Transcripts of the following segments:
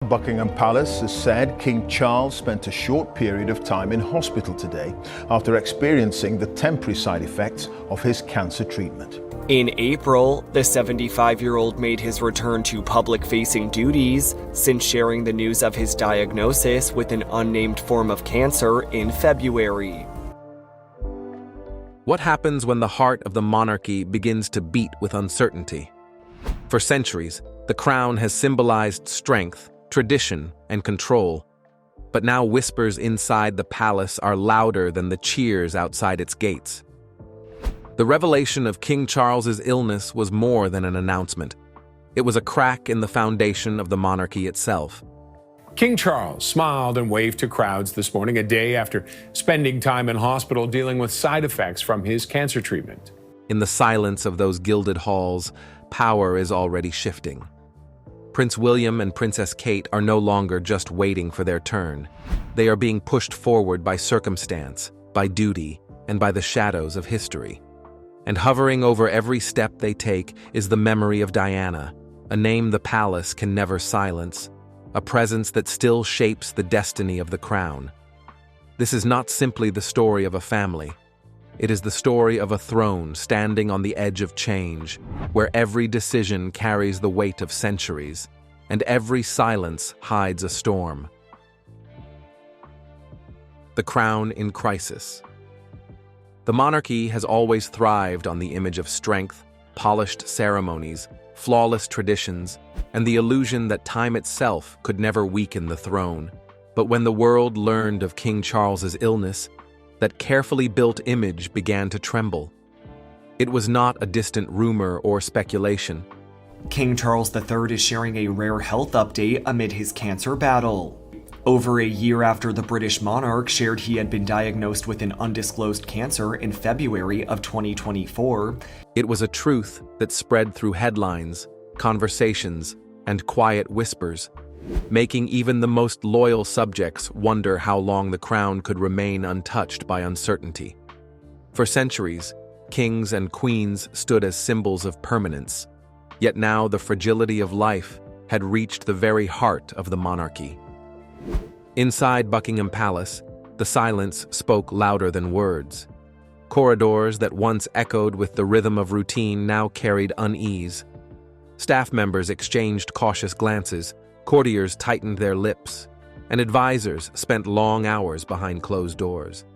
Buckingham Palace has said King Charles spent a short period of time in hospital today after experiencing the temporary side effects of his cancer treatment. In April, the 75-year-old made his return to public-facing duties since sharing the news of his diagnosis with an unnamed form of cancer in February. What happens when the heart of the monarchy begins to beat with uncertainty? For centuries, the crown has symbolized strength, tradition, and control. But now whispers inside the palace are louder than the cheers outside its gates. The revelation of King Charles's illness was more than an announcement. It was a crack in the foundation of the monarchy itself. King Charles smiled and waved to crowds this morning, a day after spending time in hospital dealing with side effects from his cancer treatment. In the silence of those gilded halls, power is already shifting. Prince William and Princess Kate are no longer just waiting for their turn. They are being pushed forward by circumstance, by duty, and by the shadows of history. And hovering over every step they take is the memory of Diana, a name the palace can never silence, a presence that still shapes the destiny of the crown. This is not simply the story of a family. It is the story of a throne standing on the edge of change, where every decision carries the weight of centuries, and every silence hides a storm. The crown in crisis. The monarchy has always thrived on the image of strength, polished ceremonies, flawless traditions, and the illusion that time itself could never weaken the throne. But when the world learned of King Charles's illness, that carefully built image began to tremble. It was not a distant rumor or speculation. King Charles III is sharing a rare health update amid his cancer battle. Over a year after the British monarch shared he had been diagnosed with an undisclosed cancer in February of 2024, it was a truth that spread through headlines, conversations, and quiet whispers, making even the most loyal subjects wonder how long the crown could remain untouched by uncertainty. For centuries, kings and queens stood as symbols of permanence, yet now the fragility of life had reached the very heart of the monarchy. Inside Buckingham Palace, the silence spoke louder than words. Corridors that once echoed with the rhythm of routine now carried unease. Staff members exchanged cautious glances, courtiers tightened their lips, and advisors spent long hours behind closed doors.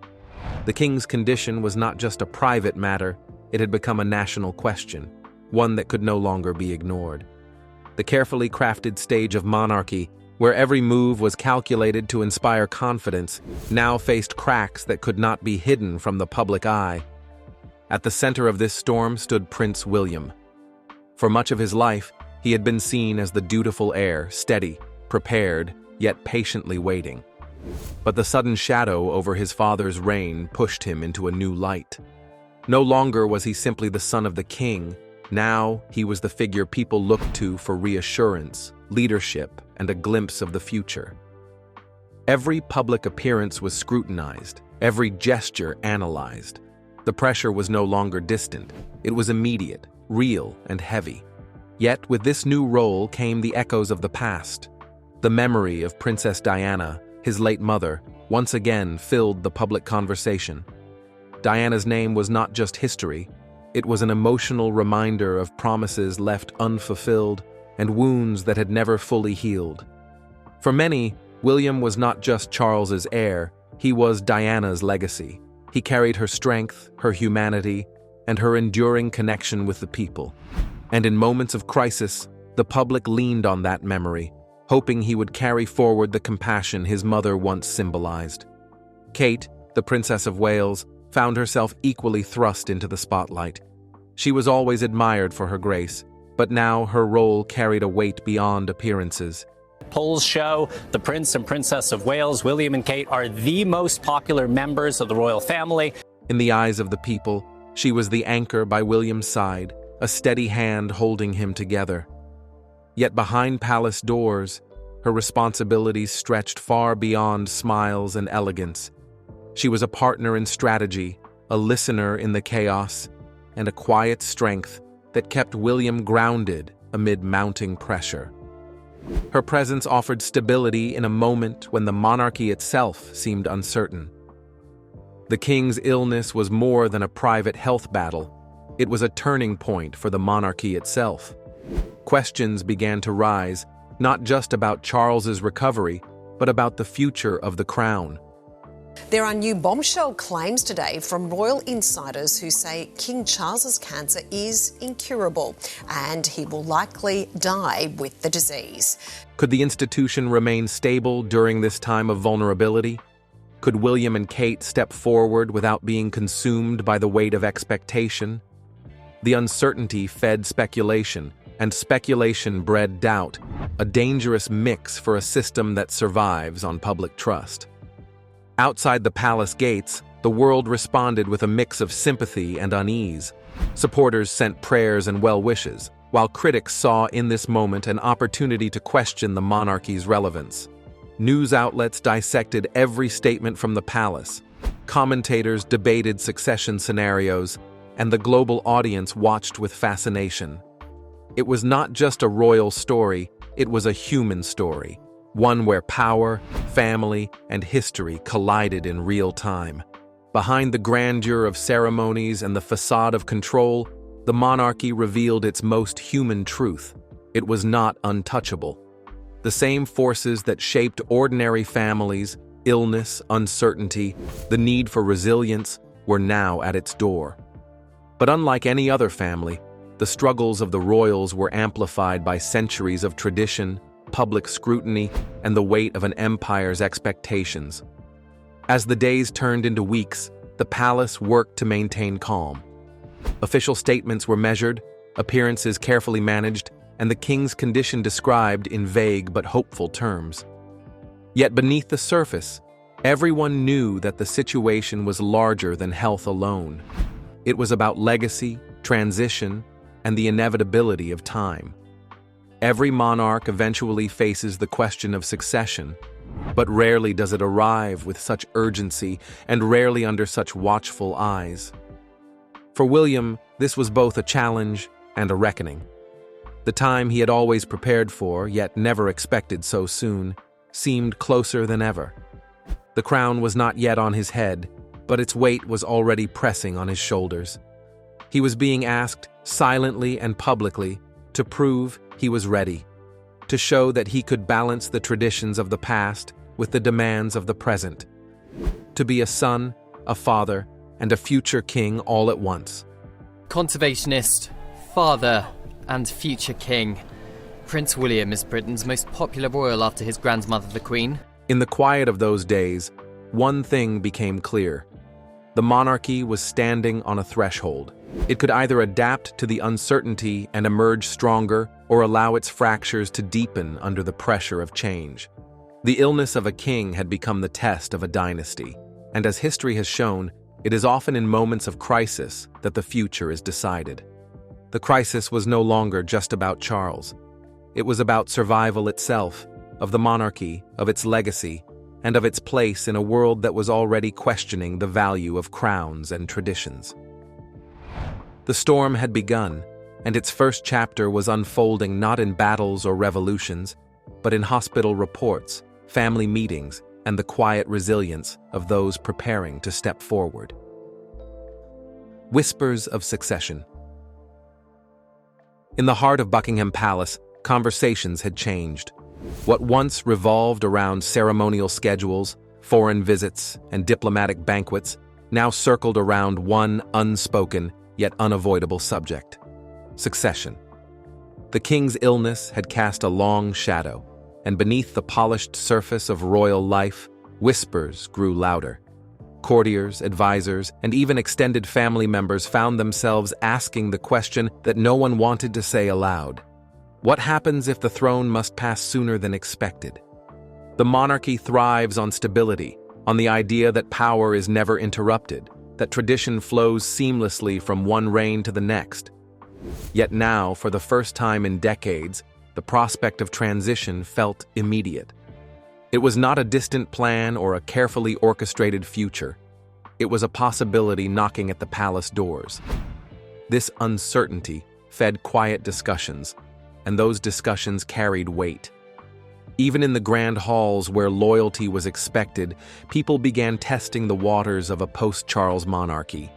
The king's condition was not just a private matter, it had become a national question, one that could no longer be ignored. The carefully crafted stage of monarchy, where every move was calculated to inspire confidence, now faced cracks that could not be hidden from the public eye. At the center of this storm stood Prince William. For much of his life, he had been seen as the dutiful heir, steady, prepared, yet patiently waiting. But the sudden shadow over his father's reign pushed him into a new light. No longer was he simply the son of the king. Now he was the figure people looked to for reassurance, leadership, and a glimpse of the future. Every public appearance was scrutinized, every gesture analyzed. The pressure was no longer distant. It was immediate, real, and heavy. Yet with this new role came the echoes of the past. The memory of Princess Diana, his late mother, once again filled the public conversation. Diana's name was not just history, it was an emotional reminder of promises left unfulfilled and wounds that had never fully healed. For many, William was not just Charles's heir, he was Diana's legacy. He carried her strength, her humanity, and her enduring connection with the people. And in moments of crisis, the public leaned on that memory, hoping he would carry forward the compassion his mother once symbolized. Kate, the Princess of Wales, found herself equally thrust into the spotlight. She was always admired for her grace, but now her role carried a weight beyond appearances. Polls show the Prince and Princess of Wales, William and Kate, are the most popular members of the royal family. In the eyes of the people, she was the anchor by William's side, a steady hand holding him together. Yet behind palace doors, her responsibilities stretched far beyond smiles and elegance. She was a partner in strategy, a listener in the chaos, and a quiet strength that kept William grounded amid mounting pressure. Her presence offered stability in a moment when the monarchy itself seemed uncertain. The king's illness was more than a private health battle. It was a turning point for the monarchy itself. Questions began to rise, not just about Charles's recovery, but about the future of the crown. There are new bombshell claims today from royal insiders who say King Charles's cancer is incurable and he will likely die with the disease. Could the institution remain stable during this time of vulnerability? Could William and Kate step forward without being consumed by the weight of expectation? The uncertainty fed speculation, and speculation bred doubt, a dangerous mix for a system that survives on public trust. Outside the palace gates, the world responded with a mix of sympathy and unease. Supporters sent prayers and well wishes, while critics saw in this moment an opportunity to question the monarchy's relevance. News outlets dissected every statement from the palace. Commentators debated succession scenarios, and the global audience watched with fascination. It was not just a royal story, it was a human story. One where power, family, and history collided in real time. Behind the grandeur of ceremonies and the facade of control, the monarchy revealed its most human truth. It was not untouchable. The same forces that shaped ordinary families, illness, uncertainty, the need for resilience, were now at its door. But unlike any other family, the struggles of the royals were amplified by centuries of tradition, public scrutiny, and the weight of an empire's expectations. As the days turned into weeks, the palace worked to maintain calm. Official statements were measured, appearances carefully managed, and the king's condition described in vague but hopeful terms. Yet beneath the surface, everyone knew that the situation was larger than health alone. It was about legacy, transition, and the inevitability of time. Every monarch eventually faces the question of succession, but rarely does it arrive with such urgency and rarely under such watchful eyes. For William, this was both a challenge and a reckoning. The time he had always prepared for, yet never expected so soon, seemed closer than ever. The crown was not yet on his head, but its weight was already pressing on his shoulders. He was being asked, silently and publicly, to prove he was ready, to show that he could balance the traditions of the past with the demands of the present, to be a son, a father, and a future king all at once. Conservationist, father, and future king. Prince William is Britain's most popular royal after his grandmother, the Queen. In the quiet of those days, one thing became clear. The monarchy was standing on a threshold. It could either adapt to the uncertainty and emerge stronger, or allow its fractures to deepen under the pressure of change. The illness of a king had become the test of a dynasty, and as history has shown, it is often in moments of crisis that the future is decided. The crisis was no longer just about Charles. It was about survival itself, of the monarchy, of its legacy, and of its place in a world that was already questioning the value of crowns and traditions. The storm had begun, and its first chapter was unfolding not in battles or revolutions, but in hospital reports, family meetings, and the quiet resilience of those preparing to step forward. Whispers of succession. In the heart of Buckingham Palace, conversations had changed. What once revolved around ceremonial schedules, foreign visits, and diplomatic banquets now circled around one unspoken yet unavoidable subject: succession. The king's illness had cast a long shadow, and beneath the polished surface of royal life, whispers grew louder. Courtiers, advisors, and even extended family members found themselves asking the question that no one wanted to say aloud. What happens if the throne must pass sooner than expected? The monarchy thrives on stability, on the idea that power is never interrupted, that tradition flows seamlessly from one reign to the next. Yet now, for the first time in decades, the prospect of transition felt immediate. It was not a distant plan or a carefully orchestrated future. It was a possibility knocking at the palace doors. This uncertainty fed quiet discussions, and those discussions carried weight. Even in the grand halls where loyalty was expected, people began testing the waters of a post-Charles monarchy.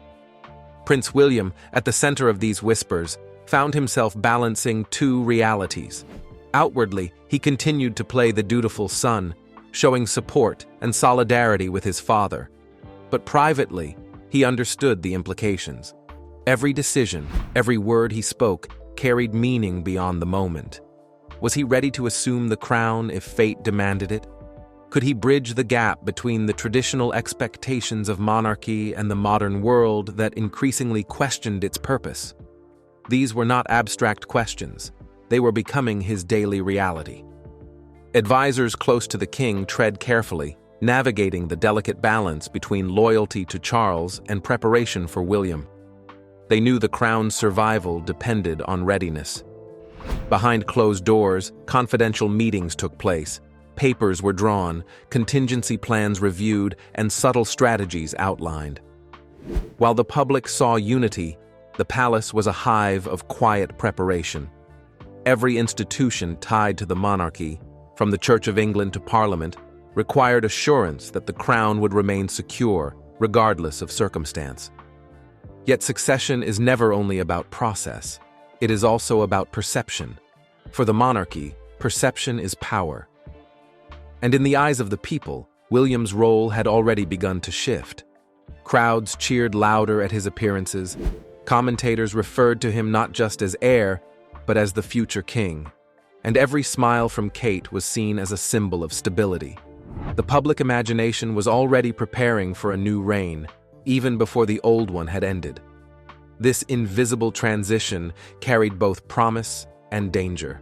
Prince William, at the center of these whispers, found himself balancing two realities. Outwardly, he continued to play the dutiful son, showing support and solidarity with his father. But privately, he understood the implications. Every decision, every word he spoke, carried meaning beyond the moment. Was he ready to assume the crown if fate demanded it? Could he bridge the gap between the traditional expectations of monarchy and the modern world that increasingly questioned its purpose? These were not abstract questions. They were becoming his daily reality. Advisors close to the king tread carefully, navigating the delicate balance between loyalty to Charles and preparation for William. They knew the crown's survival depended on readiness. Behind closed doors, confidential meetings took place. Papers were drawn, contingency plans reviewed, and subtle strategies outlined. While the public saw unity, the palace was a hive of quiet preparation. Every institution tied to the monarchy, from the Church of England to Parliament, required assurance that the crown would remain secure, regardless of circumstance. Yet succession is never only about process. It is also about perception. For the monarchy, perception is power. And in the eyes of the people, William's role had already begun to shift. Crowds cheered louder at his appearances. Commentators referred to him not just as heir, but as the future king. And every smile from Kate was seen as a symbol of stability. The public imagination was already preparing for a new reign, even before the old one had ended. This invisible transition carried both promise and danger.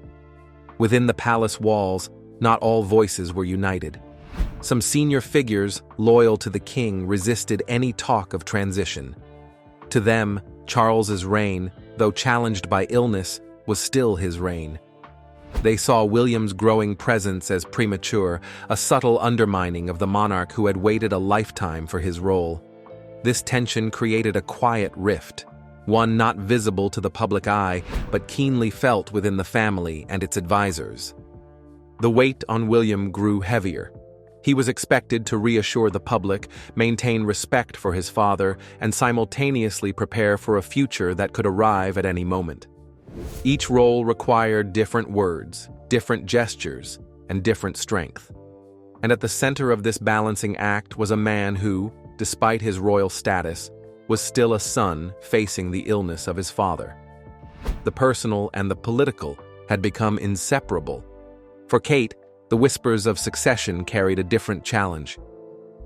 Within the palace walls, not all voices were united. Some senior figures, loyal to the king, resisted any talk of transition. To them, Charles's reign, though challenged by illness, was still his reign. They saw William's growing presence as premature, a subtle undermining of the monarch who had waited a lifetime for his role. This tension created a quiet rift, one not visible to the public eye, but keenly felt within the family and its advisors. The weight on William grew heavier. He was expected to reassure the public, maintain respect for his father, and simultaneously prepare for a future that could arrive at any moment. Each role required different words, different gestures, and different strength. And at the center of this balancing act was a man who, despite his royal status, was still a son facing the illness of his father. The personal and the political had become inseparable. For Kate, the whispers of succession carried a different challenge.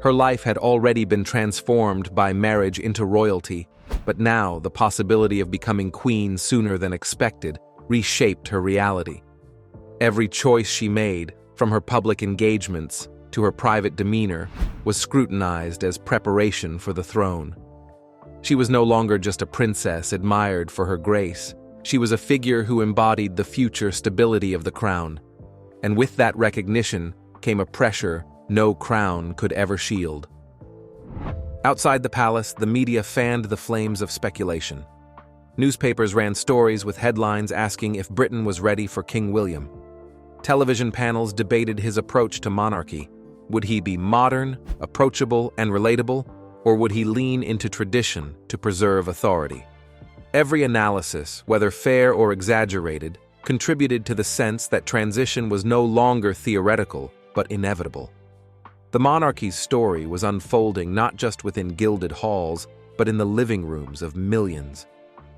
Her life had already been transformed by marriage into royalty, but now the possibility of becoming queen sooner than expected reshaped her reality. Every choice she made, from her public engagements to her private demeanor, was scrutinized as preparation for the throne. She was no longer just a princess admired for her grace. She was a figure who embodied the future stability of the crown. And with that recognition came a pressure no crown could ever shield. Outside the palace, the media fanned the flames of speculation. Newspapers ran stories with headlines asking if Britain was ready for King William. Television panels debated his approach to monarchy. Would he be modern, approachable, and relatable, or would he lean into tradition to preserve authority? Every analysis, whether fair or exaggerated, contributed to the sense that transition was no longer theoretical, but inevitable. The monarchy's story was unfolding not just within gilded halls, but in the living rooms of millions.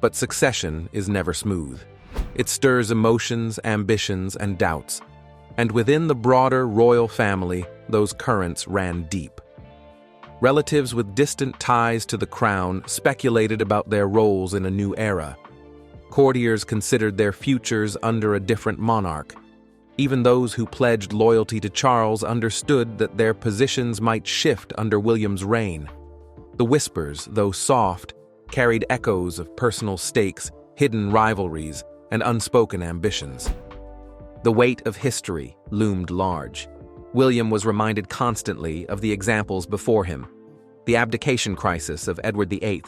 But succession is never smooth. It stirs emotions, ambitions, and doubts. And within the broader royal family, those currents ran deep. Relatives with distant ties to the crown speculated about their roles in a new era. Courtiers considered their futures under a different monarch. Even those who pledged loyalty to Charles understood that their positions might shift under William's reign. The whispers, though soft, carried echoes of personal stakes, hidden rivalries, and unspoken ambitions. The weight of history loomed large. William was reminded constantly of the examples before him: the abdication crisis of Edward VIII,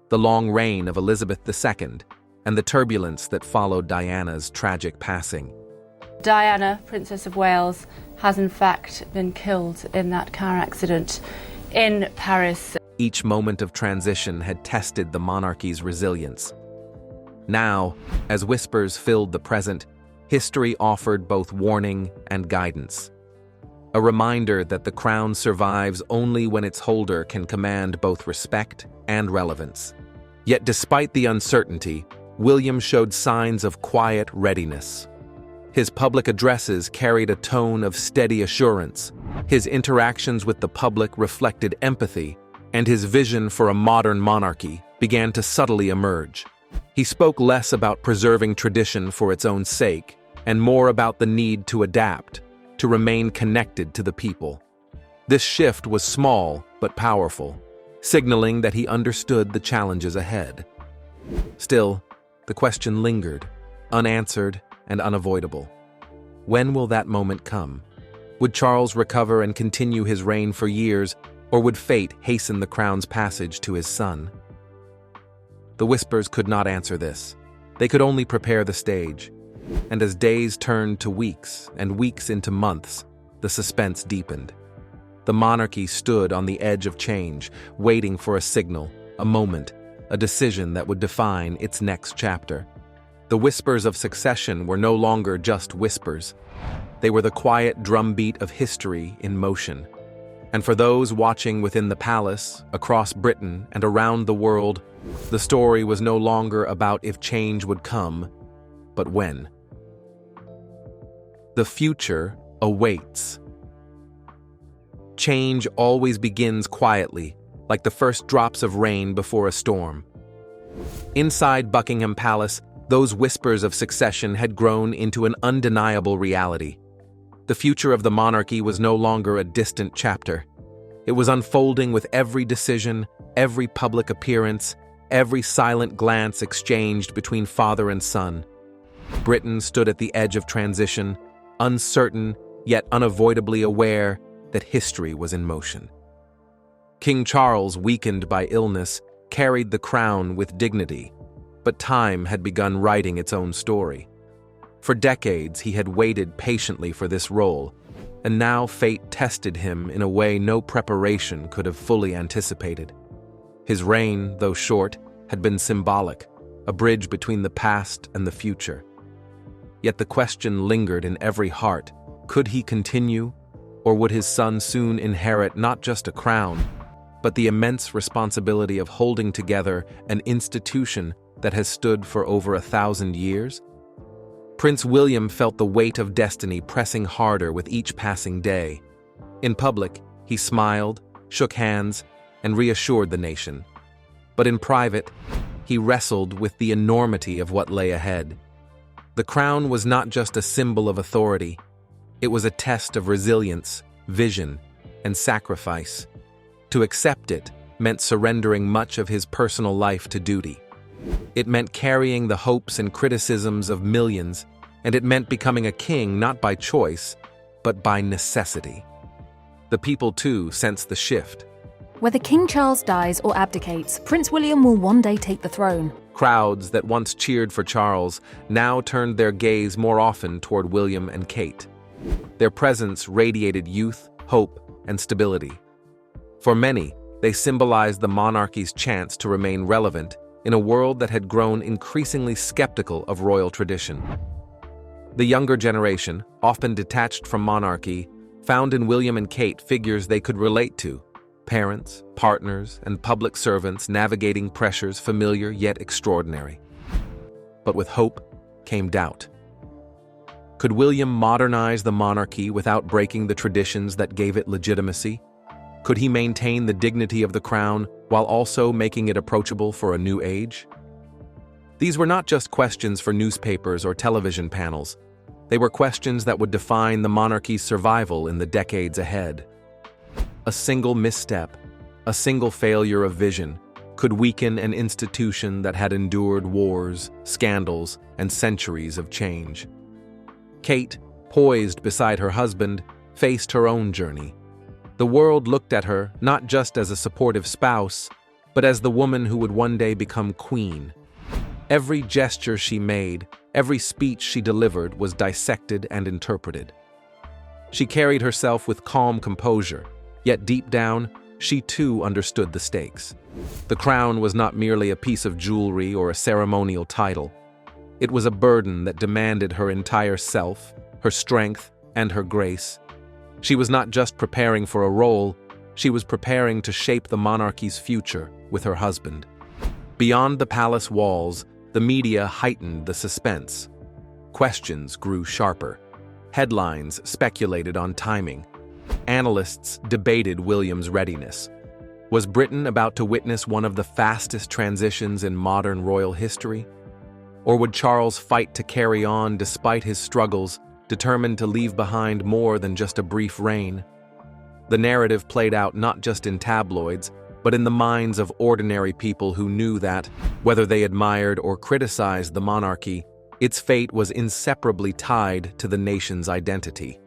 the long reign of Elizabeth II, and the turbulence that followed Diana's tragic passing. Diana, Princess of Wales, has in fact been killed in that car accident in Paris. Each moment of transition had tested the monarchy's resilience. Now, as whispers filled the present, history offered both warning and guidance. A reminder that the crown survives only when its holder can command both respect and relevance. Yet despite the uncertainty, William showed signs of quiet readiness. His public addresses carried a tone of steady assurance. His interactions with the public reflected empathy, and his vision for a modern monarchy began to subtly emerge. He spoke less about preserving tradition for its own sake, and more about the need to adapt, to remain connected to the people. This shift was small but powerful, signaling that he understood the challenges ahead. Still, the question lingered, unanswered and unavoidable. When will that moment come? Would Charles recover and continue his reign for years, or would fate hasten the crown's passage to his son? The whispers could not answer this. They could only prepare the stage. And as days turned to weeks and weeks into months, the suspense deepened. The monarchy stood on the edge of change, waiting for a signal, a moment, a decision that would define its next chapter. The whispers of succession were no longer just whispers. They were the quiet drumbeat of history in motion. And for those watching within the palace, across Britain and around the world, the story was no longer about if change would come, but when. The future awaits. Change always begins quietly, like the first drops of rain before a storm. Inside Buckingham Palace, those whispers of succession had grown into an undeniable reality. The future of the monarchy was no longer a distant chapter. It was unfolding with every decision, every public appearance, every silent glance exchanged between father and son. Britain stood at the edge of transition, uncertain yet unavoidably aware that history was in motion. King Charles, weakened by illness, carried the crown with dignity, but time had begun writing its own story. For decades, he had waited patiently for this role, and now fate tested him in a way no preparation could have fully anticipated. His reign, though short, had been symbolic, a bridge between the past and the future. Yet the question lingered in every heart: could he continue, or would his son soon inherit not just a crown, but the immense responsibility of holding together an institution that has stood for over 1,000 years? Prince William felt the weight of destiny pressing harder with each passing day. In public, he smiled, shook hands, and reassured the nation. But in private, he wrestled with the enormity of what lay ahead. The crown was not just a symbol of authority. It was a test of resilience, vision, and sacrifice. To accept it meant surrendering much of his personal life to duty. It meant carrying the hopes and criticisms of millions, and it meant becoming a king not by choice, but by necessity. The people, too, sensed the shift. Whether King Charles dies or abdicates, Prince William will one day take the throne. Crowds that once cheered for Charles now turned their gaze more often toward William and Kate. Their presence radiated youth, hope, and stability. For many, they symbolized the monarchy's chance to remain relevant in a world that had grown increasingly skeptical of royal tradition. The younger generation, often detached from monarchy, found in William and Kate figures they could relate to: parents, partners, and public servants navigating pressures familiar yet extraordinary. But with hope came doubt. Could William modernize the monarchy without breaking the traditions that gave it legitimacy? Could he maintain the dignity of the crown while also making it approachable for a new age? These were not just questions for newspapers or television panels. They were questions that would define the monarchy's survival in the decades ahead. A single misstep, a single failure of vision, could weaken an institution that had endured wars, scandals, and centuries of change. Kate, poised beside her husband, faced her own journey. The world looked at her not just as a supportive spouse, but as the woman who would one day become queen. Every gesture she made, Every speech she delivered was dissected and interpreted. She carried herself with calm composure, yet deep down, she too understood the stakes. The crown was not merely a piece of jewelry or a ceremonial title. It was a burden that demanded her entire self, her strength, and her grace. She was not just preparing for a role, she was preparing to shape the monarchy's future with her husband. Beyond the palace walls, the media heightened the suspense. Questions grew sharper. Headlines speculated on timing. Analysts debated William's readiness. Was Britain about to witness one of the fastest transitions in modern royal history? Or would Charles fight to carry on despite his struggles, determined to leave behind more than just a brief reign? The narrative played out not just in tabloids, but in the minds of ordinary people who knew that, whether they admired or criticized the monarchy, its fate was inseparably tied to the nation's identity.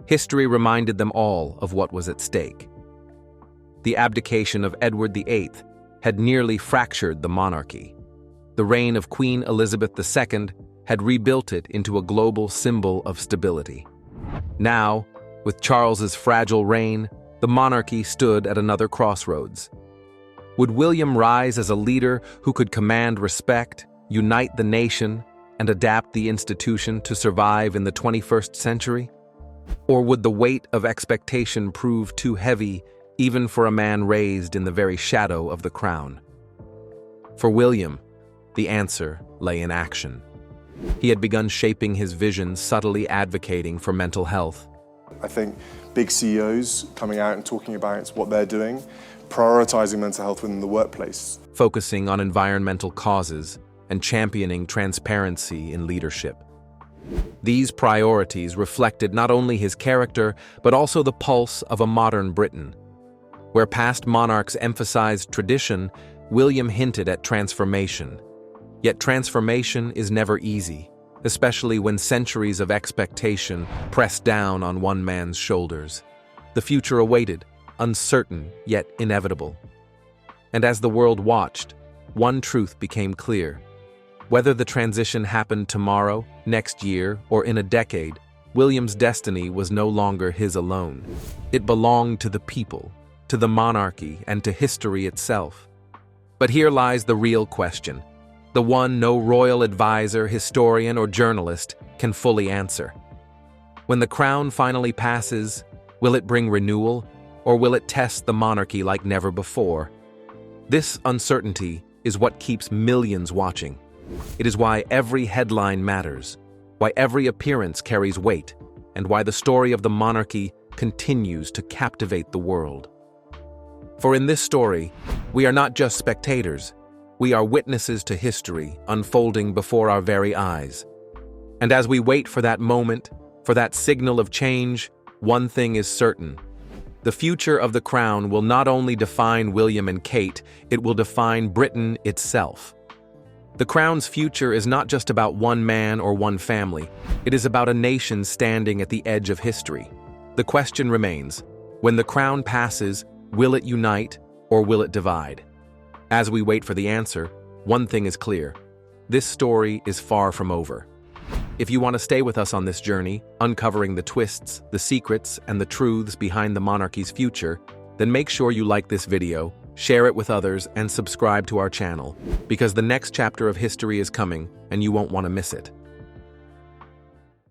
History reminded them all of what was at stake. The abdication of Edward VIII had nearly fractured the monarchy. The reign of Queen Elizabeth II had rebuilt it into a global symbol of stability. Now, with Charles's fragile reign, the monarchy stood at another crossroads. Would William rise as a leader who could command respect, unite the nation, and adapt the institution to survive in the 21st century? Or would the weight of expectation prove too heavy even for a man raised in the very shadow of the crown? For William, the answer lay in action. He had begun shaping his vision, subtly advocating for mental health. I think big CEOs coming out and talking about what they're doing, prioritizing mental health within the workplace. Focusing on environmental causes and championing transparency in leadership. These priorities reflected not only his character, but also the pulse of a modern Britain. Where past monarchs emphasized tradition, William hinted at transformation. Yet transformation is never easy, especially when centuries of expectation press down on one man's shoulders. The future awaited, uncertain yet inevitable. And as the world watched, one truth became clear. Whether the transition happened tomorrow, next year, or in a decade, William's destiny was no longer his alone. It belonged to the people, to the monarchy, and to history itself. But here lies the real question, the one no royal advisor, historian, or journalist can fully answer. When the crown finally passes, will it bring renewal, or will it test the monarchy like never before? This uncertainty is what keeps millions watching. It is why every headline matters, why every appearance carries weight, and why the story of the monarchy continues to captivate the world. For in this story, we are not just spectators, we are witnesses to history unfolding before our very eyes. And as we wait for that moment, for that signal of change, one thing is certain. The future of the crown will not only define William and Kate, it will define Britain itself. The crown's future is not just about one man or one family. It is about a nation standing at the edge of history. The question remains, when the crown passes, will it unite or will it divide? As we wait for the answer, one thing is clear. This story is far from over. If you want to stay with us on this journey, uncovering the twists, the secrets, and the truths behind the monarchy's future, then make sure you like this video, share it with others, and subscribe to our channel, because the next chapter of history is coming, and you won't want to miss it.